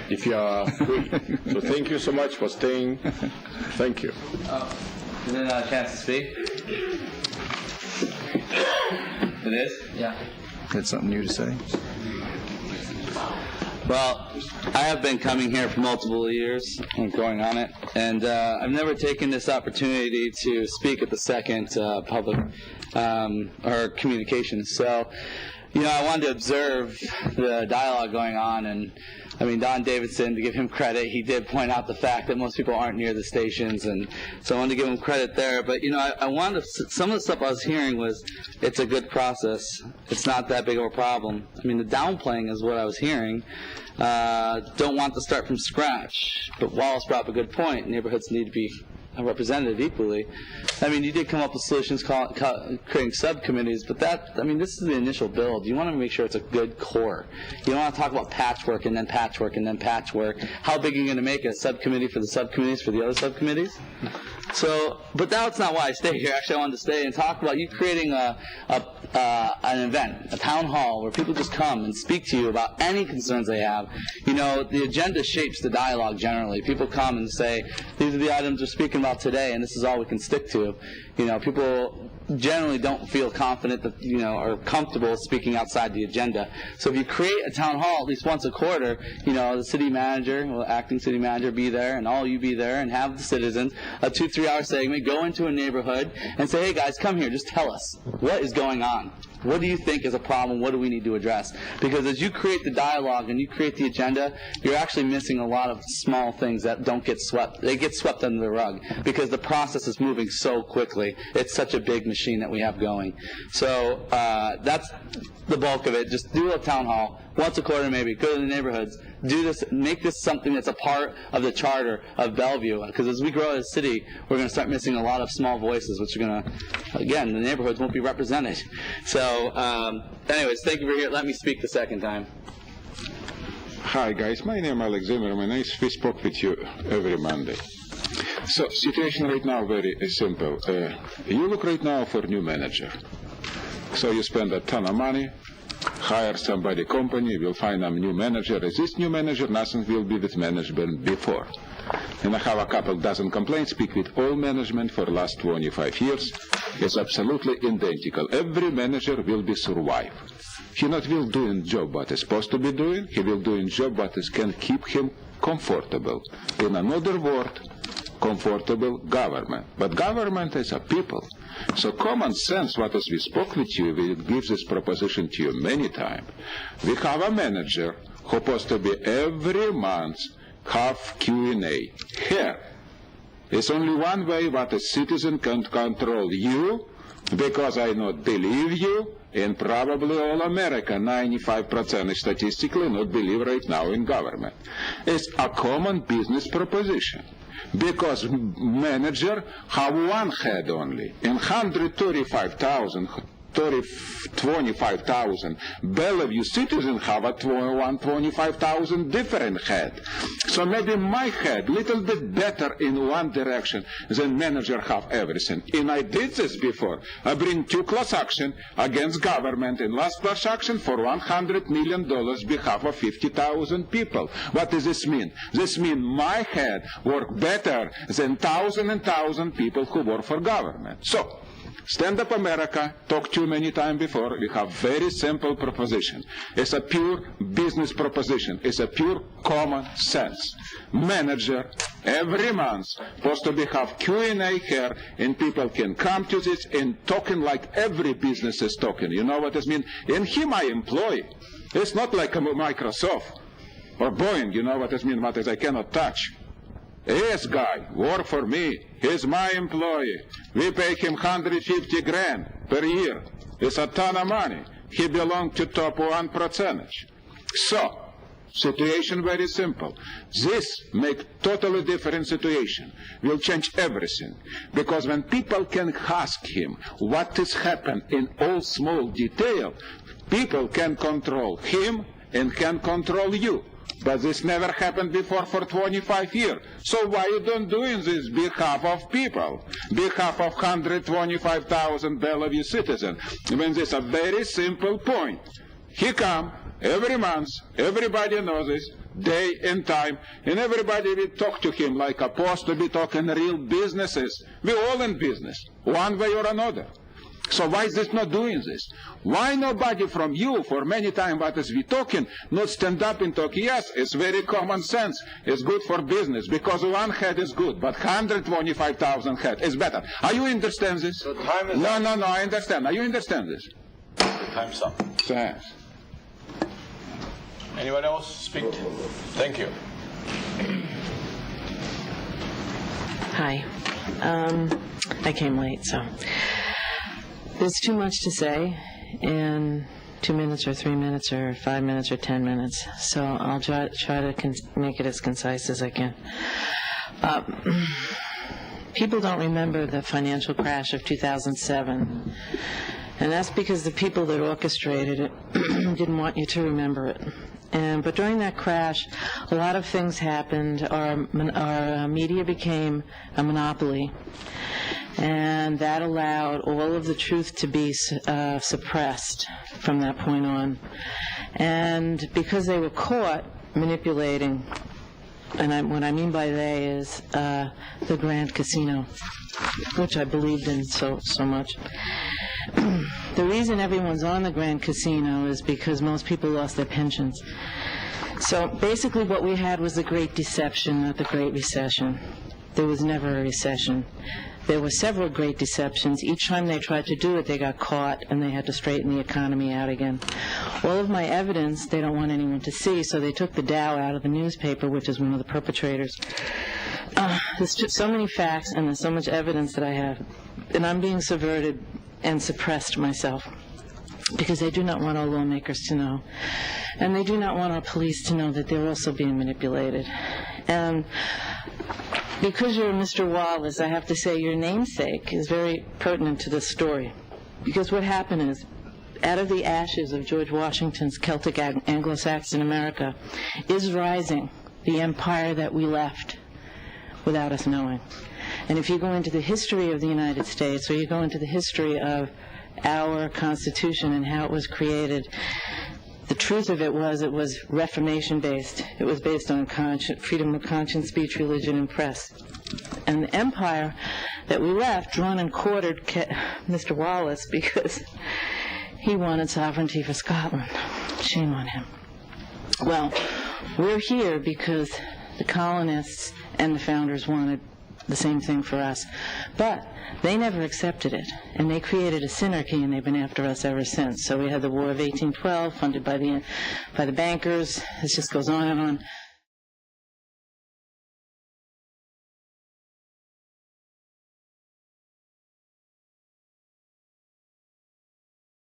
if you are free. So thank you so much for staying. Thank you. Is there a chance to speak? It is? Yeah. Got something new to say? Well, I have been coming here for multiple years and going on it, and I've never taken this opportunity to speak at the second public or communications. So, I wanted to observe the dialogue going on, and I mean, Don Davidson, to give him credit, he did point out the fact that most people aren't near the stations, and so I wanted to give him credit there. But, I wanted to, some of the stuff I was hearing was, it's a good process. It's not that big of a problem. I mean, the downplaying is what I was hearing. Don't want to start from scratch. But Wallace brought up a good point. Neighborhoods need to be represented equally. I mean, you did come up with solutions creating subcommittees, but this is the initial build. You want to make sure it's a good core. You don't want to talk about patchwork and then patchwork and then patchwork. How big are you going to make a subcommittee for the subcommittees for the other subcommittees? So, but that's not why I stay here. Actually, I wanted to stay and talk about you creating an event, a town hall, where people just come and speak to you about any concerns they have. The agenda shapes the dialogue generally. People come and say, these are the items we're speaking about today, and this is all we can stick to. People generally don't feel confident that, or comfortable speaking outside the agenda. So if you create a town hall at least once a quarter, the city manager, acting city manager be there, and all you be there, and have the citizens, a 2-3 hour segment, go into a neighborhood and say, hey guys, come here, just tell us what is going on. What do you think is a problem? What do we need to address? Because as you create the dialogue and you create the agenda, you're actually missing a lot of small things that don't get swept. They get swept under the rug because the process is moving so quickly. It's such a big machine that we have going. So that's the bulk of it. Just do a town hall once a quarter maybe. Go to the neighborhoods. Do this. Make this something that's a part of the charter of Bellevue. Because as we grow as a city, we're going to start missing a lot of small voices, which are going to, again, the neighborhoods won't be represented. So, anyways, thank you for here. Let me speak the second time. Hi, guys. My name is Alex Zimerman. We spoke with you every Monday. So, situation right now very simple. You look right now for new manager. So you spend a ton of money, hire somebody company, will find a new manager. As this new manager, nothing will be with management before. And I have a couple dozen complaints, speak with all management for the last 25 years. It's absolutely identical. Every manager will be survive. He not will doing job what is supposed to be doing, he will doing job what is can keep him comfortable. In another word, comfortable government. But government is a people. So common sense, what as we spoke with you, we give this proposition to you many times. We have a manager who supposed to be every month have Q&A. Here, it's only one way what a citizen can control you, because I not believe you, and probably all America, 95% statistically not believe right now in government. It's a common business proposition. Because manager have one head only, and 25,000 Bellevue citizens have a 125,000 different head. So maybe my head little bit better in one direction than manager have everything. And I did this before. I bring 2 class action against government, and last class action for $100 million behalf of 50,000 people. What does this mean? This means my head work better than 1,000 and 1,000 people who work for government. So, StandUP-America, talked to you many times before, we have very simple proposition. It's a pure business proposition. It's a pure common sense. Manager, every month, supposed to be have Q&A here, and people can come to this and talking like every business is talking. You know what this means? And he my employee. It's not like a Microsoft or Boeing, you know what this means, what is I cannot touch. This guy work for me. He's my employee. We pay him $150,000 per year. It's a ton of money. He belongs to top 1%. So, situation very simple. This make totally different situation. Will change everything. Because when people can ask him what has happened in all small detail, people can control him and can control you. But this never happened before for 25 years. So why you don't doing this behalf of people, behalf of 125,000 Bellevue citizens? When this is a very simple point. He come every month, everybody knows this, day and time, and everybody will talk to him like supposed to be talking real businesses. We're all in business, one way or another. So why is this not doing this? Why nobody from you, for many times what is we talking, not stand up and talk? Yes, it's very common sense. It's good for business, because one head is good, but 125,000 head is better. Are you understand this? So time is no, up. no, I understand. Are you understand this? Time's up. Thanks. Anyone else speak? Thank you. Hi. I came late, so there's too much to say in 2 minutes or 3 minutes or 5 minutes or 10 minutes, so I'll try to make it as concise as I can. People don't remember the financial crash of 2007, and that's because the people that orchestrated it didn't want you to remember it. But during that crash, a lot of things happened. Our media became a monopoly, and that allowed all of the truth to be suppressed from that point on. And because they were caught manipulating, and what I mean by they is the Grand Casino, which I believed in so much. The reason everyone's on the Grand Casino is because most people lost their pensions. So basically what we had was the Great Deception, not the Great Recession. There was never a recession. There were several Great Deceptions. Each time they tried to do it, they got caught, and they had to straighten the economy out again. All of my evidence, they don't want anyone to see, so they took the Dow out of the newspaper, which is one of the perpetrators. There's just so many facts, and there's so much evidence that I have, and I'm being subverted and suppressed myself, because they do not want our lawmakers to know. And they do not want our police to know that they're also being manipulated. And because you're Mr. Wallace, I have to say your namesake is very pertinent to this story. Because what happened is, out of the ashes of George Washington's Celtic Anglo-Saxon America is rising the empire that we left without us knowing. And if you go into the history of the United States, or you go into the history of our Constitution and how it was created, the truth of it was Reformation-based. It was based on freedom of conscience, speech, religion, and press. And the empire that we left, drawn and quartered Mr. Wallace because he wanted sovereignty for Scotland. Shame on him. Well, we're here because the colonists and the founders wanted the same thing for us. But they never accepted it, and they created a synarchy, and they've been after us ever since. So we had the War of 1812, funded by the bankers. This just goes on and on.